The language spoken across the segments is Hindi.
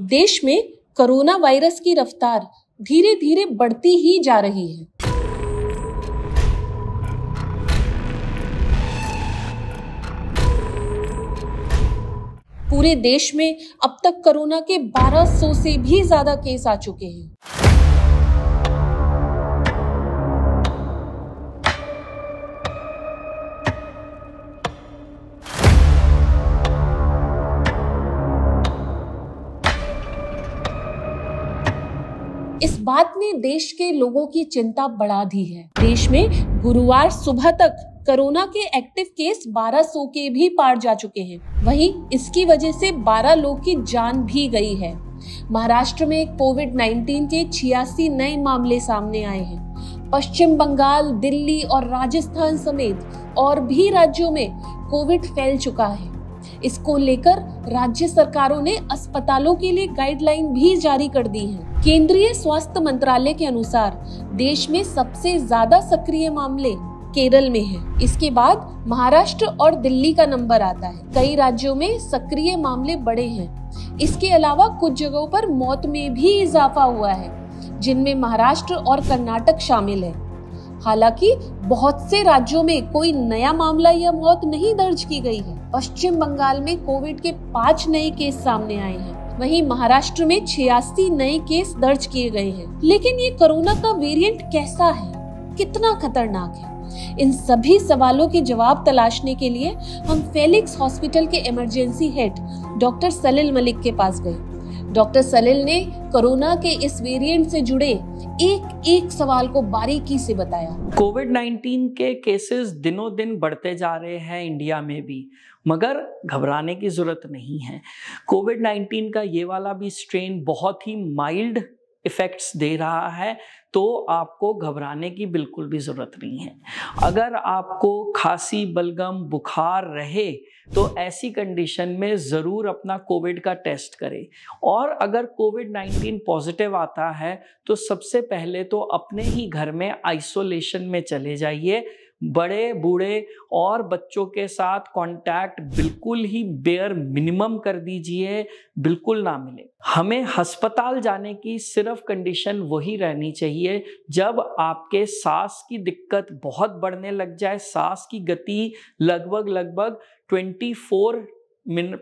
देश में कोरोना वायरस की रफ्तार धीरे धीरे बढ़ती ही जा रही है। पूरे देश में अब तक कोरोना के 1200 से भी ज्यादा केस आ चुके हैं। इस बात ने देश के लोगों की चिंता बढ़ा दी है। देश में गुरुवार सुबह तक कोरोना के एक्टिव केस 1200 के भी पार जा चुके हैं। वहीं इसकी वजह से 12 लोग की जान भी गई है। महाराष्ट्र में कोविड-19 के 86 नए मामले सामने आए हैं। पश्चिम बंगाल, दिल्ली और राजस्थान समेत और भी राज्यों में कोविड फैल चुका है। इसको लेकर राज्य सरकारों ने अस्पतालों के लिए गाइडलाइन भी जारी कर दी है। केंद्रीय स्वास्थ्य मंत्रालय के अनुसार देश में सबसे ज्यादा सक्रिय मामले केरल में हैं। इसके बाद महाराष्ट्र और दिल्ली का नंबर आता है। कई राज्यों में सक्रिय मामले बढ़े हैं। इसके अलावा कुछ जगहों पर मौत में भी इजाफा हुआ है, जिनमें महाराष्ट्र और कर्नाटक शामिल है। हालांकि बहुत से राज्यों में कोई नया मामला या मौत नहीं दर्ज की गई है। पश्चिम बंगाल में कोविड के 5 नए केस सामने आए हैं। वहीं महाराष्ट्र में 86 नए केस दर्ज किए गए हैं। लेकिन ये कोरोना का वेरिएंट कैसा है, कितना खतरनाक है? इन सभी सवालों के जवाब तलाशने के लिए हम फेलिक्स हॉस्पिटल के इमरजेंसी हेड डॉक्टर सलील मलिक के पास गए। डॉक्टर सलील ने कोरोना के इस वेरिएंट से जुड़े एक एक सवाल को बारीकी से बताया। कोविड-19 के केसेस दिनों दिन बढ़ते जा रहे हैं इंडिया में भी, मगर घबराने की जरूरत नहीं है। कोविड-19 का ये वाला भी स्ट्रेन बहुत ही माइल्ड इफेक्ट्स दे रहा है, तो आपको घबराने की बिल्कुल भी ज़रूरत नहीं है। अगर आपको खांसी, बलगम, बुखार रहे तो ऐसी कंडीशन में ज़रूर अपना कोविड का टेस्ट करें। और अगर कोविड-19 पॉजिटिव आता है तो सबसे पहले तो अपने ही घर में आइसोलेशन में चले जाइए। बड़े, बूढ़े और बच्चों के साथ कांटेक्ट बिल्कुल ही बेयर मिनिमम कर दीजिए, बिल्कुल ना मिले। हमें अस्पताल जाने की सिर्फ कंडीशन वही रहनी चाहिए जब आपके सांस की दिक्कत बहुत बढ़ने लग जाए, सांस की गति लगभग 24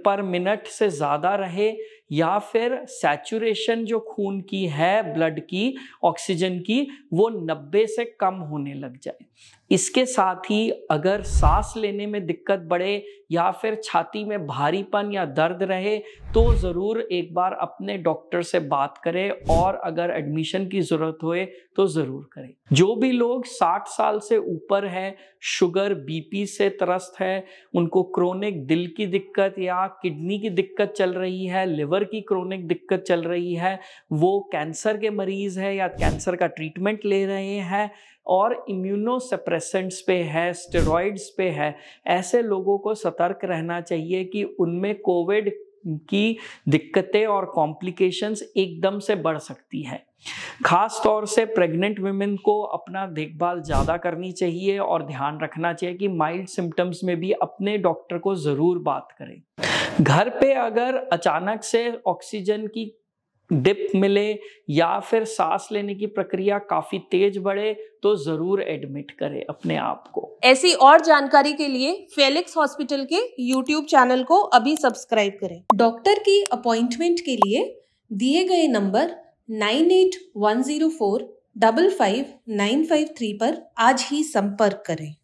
पर मिनट से ज़्यादा रहे, या फिर सैचुरेशन जो खून की है, ब्लड की, ऑक्सीजन की, वो 90 से कम होने लग जाए। इसके साथ ही अगर सांस लेने में दिक्कत बढ़े या फिर छाती में भारीपन या दर्द रहे तो ज़रूर एक बार अपने डॉक्टर से बात करें, और अगर एडमिशन की ज़रूरत होए तो ज़रूर करें। जो भी लोग 60 साल से ऊपर हैं, शुगर, बीपी से त्रस्त है, उनको क्रोनिक दिल की दिक्कत या किडनी की दिक्कत चल रही है, लिवर की क्रोनिक दिक्कत चल रही है, वो कैंसर के मरीज है या कैंसर का ट्रीटमेंट ले रहे हैं और इम्यूनोसप्रेसेंट्स पे है, स्टेरॉइड्स पे है, ऐसे लोगों को सतर्क रहना चाहिए कि उनमें कोविड की दिक्कतें और कॉम्प्लिकेशंस एकदम से बढ़ सकती है। खास तौर से प्रेग्नेंट वुमेन को अपना देखभाल ज़्यादा करनी चाहिए और ध्यान रखना चाहिए कि माइल्ड सिम्टम्स में भी अपने डॉक्टर को ज़रूर बात करें। घर पे अगर अचानक से ऑक्सीजन की डिप मिले या फिर सांस लेने की प्रक्रिया काफी तेज बढ़े तो जरूर एडमिट करें अपने आप को। ऐसी और जानकारी के लिए फेलिक्स हॉस्पिटल के YouTube चैनल को अभी सब्सक्राइब करें। डॉक्टर की अपॉइंटमेंट के लिए दिए गए नंबर 9810455953 पर आज ही संपर्क करें।